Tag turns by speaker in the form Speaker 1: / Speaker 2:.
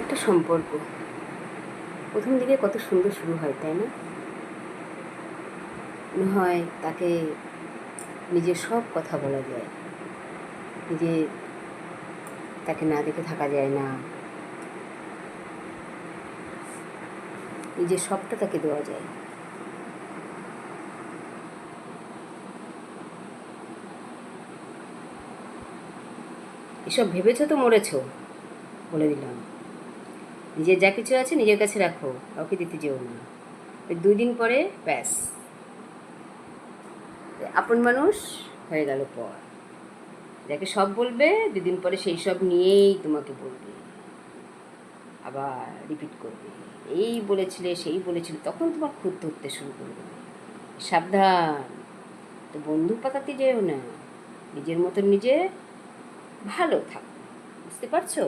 Speaker 1: একটা সম্পর্ক প্রথম দিকে কত সুন্দর শুরু হয়, তাই না? মনে হয় তাকে নিজের সব কথা বলা যায়, নিজে তাকে না দেখে থাকা যায় না, নিজের সবটা তাকে দেওয়া যায়। এসব ভেবেছো তো মরেছো, বলে দিলাম। নিজের যা কিছু আছে নিজের কাছে রাখো, কাউকে দিতে যেও না। ওই 2 দিন পরে ব্যাস, আপন মানুষ হয়ে গেল পর। যাকে সব বলবে 2 দিন পরে সেই সব নিয়েই তোমাকে বলবে, আবার রিপিট করবে, এই বলেছিলে সেই বলেছিল, তখন তোমার খুঁত ধরতে শুরু করবে। সাবধান, তো বন্ধু পাতাতে যেও না, নিজের মতো নিজে ভালো থাকো। বুঝতে পারছো?